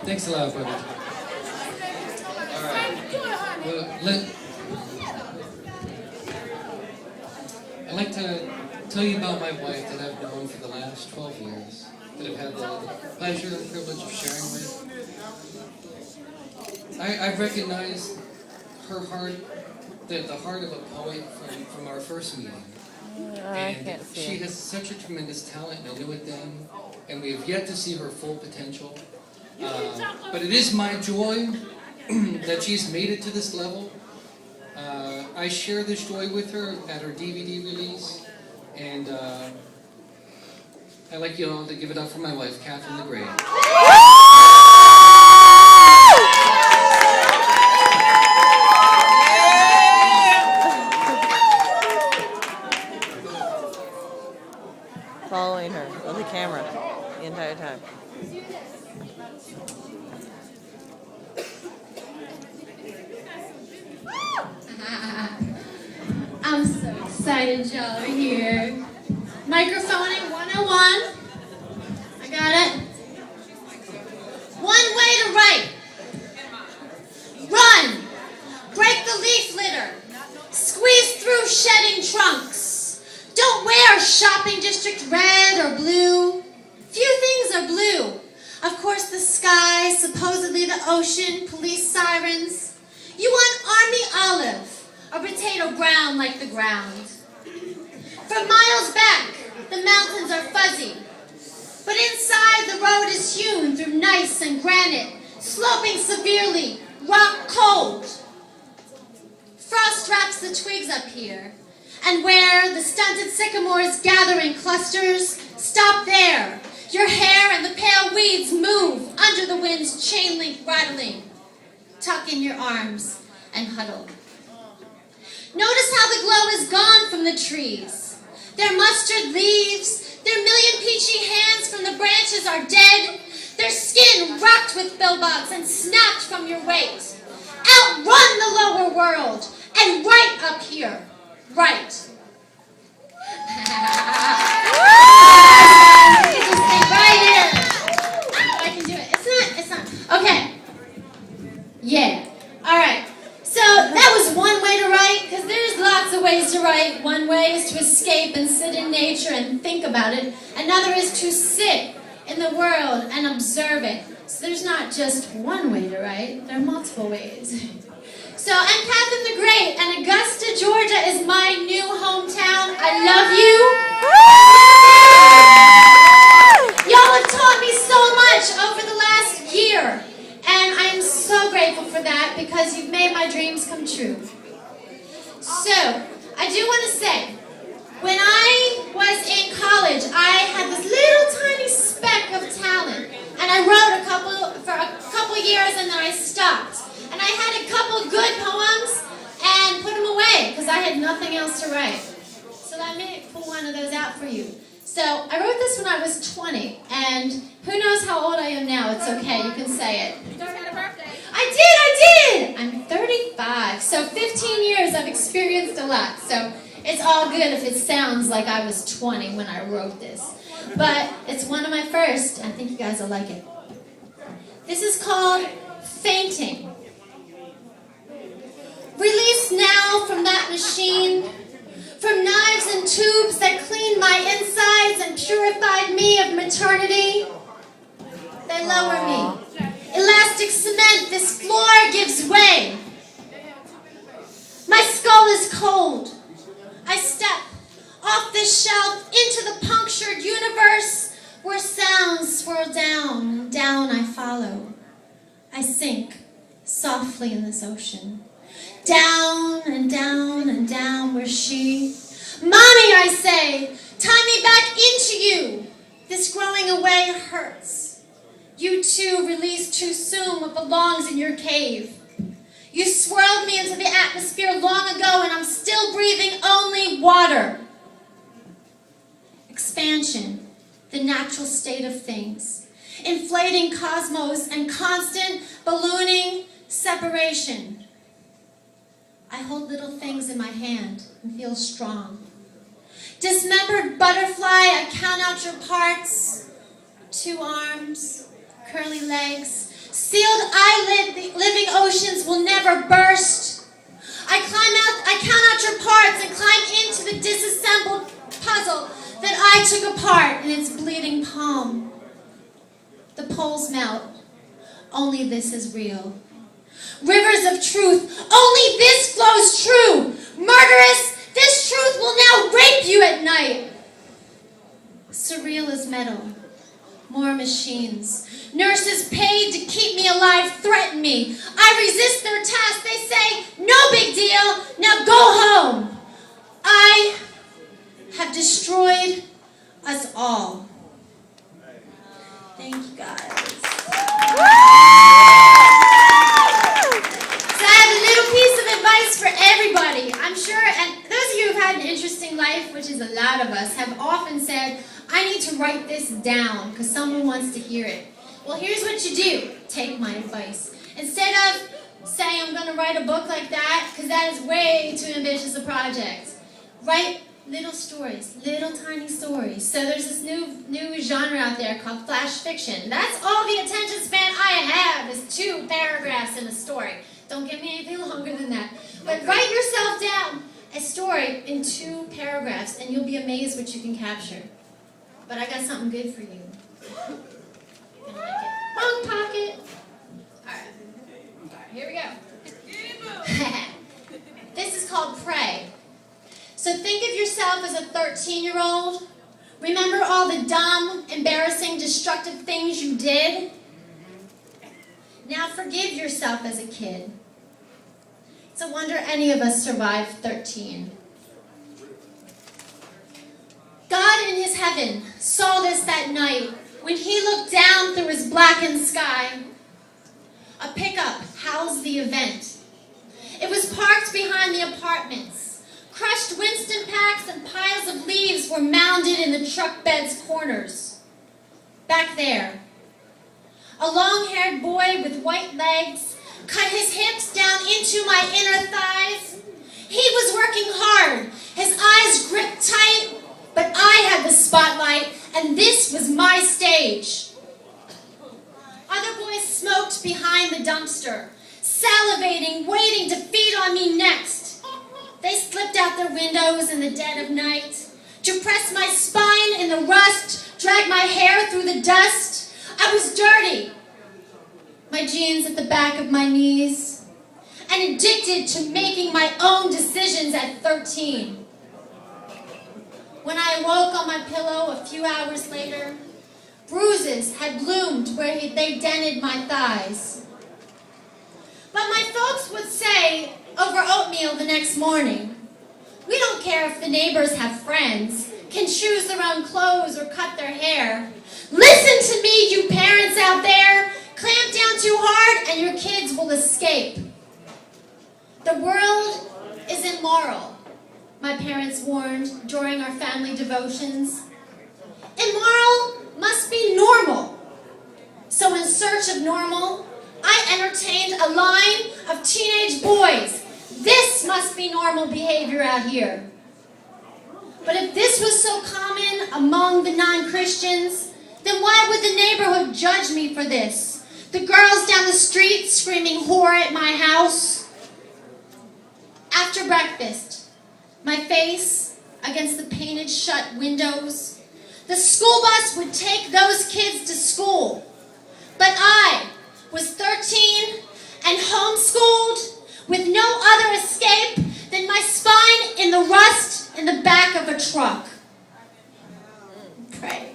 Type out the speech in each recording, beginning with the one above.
Thanks a lot, brother. All right. Well, I'd like to tell you about my wife that I've known for the last 12 years, that I've had the pleasure and privilege of sharing with. I've recognized her heart, the heart of a poet from our first meeting. And she has such a tremendous talent, and I knew it then, and we have yet to see her full potential. But it is my joy that she's made it to this level. I share this joy with her at her DVD release, and I'd like you all to give it up for my wife, Catherine the Great. Following her with the camera the entire time. I'm so excited y'all are here. Microphoning 101. I got it. One way to write. Run. Break the leaf litter. Squeeze through shedding trunks. Don't wear shopping district red or blue. Few things are blue. Of course, the sky, supposedly the ocean, police sirens. You want army olive or potato brown like the ground. For miles back, the mountains are fuzzy. But inside, the road is hewn through gneiss and granite, sloping severely, rock cold. Frost wraps the twigs up here. And where the stunted sycamores gather in clusters, stop there. Your hair and the pale weeds move under the wind's chain link rattling. Tuck in your arms and huddle. Notice how the glow is gone from the trees. Their mustard leaves, their million peachy hands from the branches are dead, their skin wrapped with billbugs and snapped from your weight. Outrun the lower world and right up here. Right. Right here. I can do it. It's not. Okay. Yeah. All right. So that was one way to write, because there's lots of ways to write. One way is to escape and sit in nature and think about it. Another is to sit in the world and observe it. So there's not just one way to write. There are multiple ways. So I'm Catherine the Great, and Augusta, Georgia is my new hometown. I love you. Y'all have taught me so much over the last year, and I'm so grateful for that because you've made my dreams come true. So, I do want to say, when I was in college, I had this little tiny speck of talent, and I wrote for a couple years, and then I stopped. And I had a couple good poems and put them away because I had nothing else to write. So let me pull one of those out for you. So I wrote this when I was 20, and who knows how old I am now? It's okay, you can say it. You just had a birthday. I did! I'm 35, so 15 years I've experienced a lot. So it's all good if it sounds like I was 20 when I wrote this. But it's one of my first, I think you guys will like it. This is called Fainting. Released now from that machine, from knives and tubes that cleaned my insides and purified me of maternity. They lower me. Elastic cement, this floor gives way. My skull is cold. I step off this shelf into the punctured universe where sounds swirl down, and down I follow. I sink softly in this ocean. Down and down and down where she, Mommy, I say, tie me back into you. This growing away hurts. You too release too soon what belongs in your cave. You swirled me into the atmosphere long ago, and I'm still breathing only water. Expansion, the natural state of things. Inflating cosmos and constant ballooning separation. I hold little things in my hand and feel strong. Dismembered butterfly, I count out your parts. 2 arms, curly legs, Sealed eyelid living oceans will never burst. I count out your parts and climb into the disassembled puzzle that I took apart in its bleeding palm. The poles melt. Only this is real. Rivers of truth. Only this flows true. Murderous, this truth will now rape you at night. Surreal as metal. More machines. Nurses paid to keep me alive threaten me. I resist their task. They say, no big deal. Now go home. I have destroyed us all. Thank you, guys. So I have a little piece of advice for everybody. I'm sure, and those of you who've had an interesting life, which is a lot of us, have often said, I need to write this down because someone wants to hear it. Well, here's what you do. Take my advice. Instead of saying I'm going to write a book like that, because that is way too ambitious a project, write little stories, little tiny stories. So there's this new genre out there called flash fiction. That's all the attention span I have is 2 paragraphs in a story. Don't give me anything longer than that. But write yourself down a story in 2 paragraphs, and you'll be amazed what you can capture. But I got something good for you. You're gonna like it. Wrong pocket. Alright, here we go. This is called Pray. So think of yourself as a 13-year-old. Remember all the dumb, embarrassing, destructive things you did? Now forgive yourself as a kid. It's a wonder any of us survived 13. God in his heaven saw this that night when he looked down through his blackened sky. A pickup housed the event. It was parked behind the apartments. Crushed Winston packs and piles of leaves were mounded in the truck bed's corners. Back there, a long-haired boy with white legs cut his hips down into my inner thighs. He was working hard, his eyes gripped tight, but I had the spotlight, and this was my stage. Other boys smoked behind the dumpster, salivating, waiting to feed on me next. They slipped out their windows in the dead of night to press my spine in the rust, drag my hair through the dust. I was dirty, my jeans at the back of my knees, and addicted to making my own decisions at 13. When I awoke on my pillow a few hours later, bruises had bloomed where they dented my thighs. But my folks would say over oatmeal the next morning, we don't care if the neighbors have friends, can choose their own clothes or cut their hair. Listen to me, you parents out there. Clamp down too hard and your kids will escape. The world is immoral, my parents warned during our family devotions. Immoral must be normal. So in search of normal, I entertained a line of teenage boys. This must be normal behavior out here. But if this was so common among the non-Christians, then why would the neighborhood judge me for this? The girls down the street screaming whore at my house. After breakfast, my face against the painted shut windows, the school bus would take those kids to school. But I was 13 and homeschooled with no other escape than my spine in the rust in the back of a truck. Pray.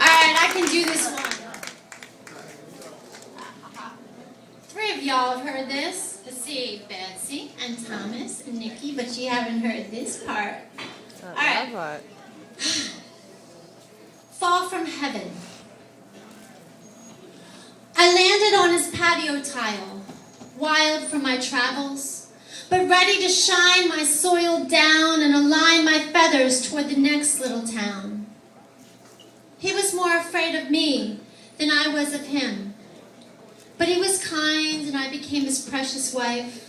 Alright, I can do this one. 3 of y'all have heard this. Let's see, Betsy and Thomas and Nikki, but you haven't heard this part. Alright. Fall from heaven. I landed on his patio tile, wild from my travels, but ready to shine my soil down and align my feathers toward the next little town. He was more afraid of me than I was of him, but he was kind and I became his precious wife.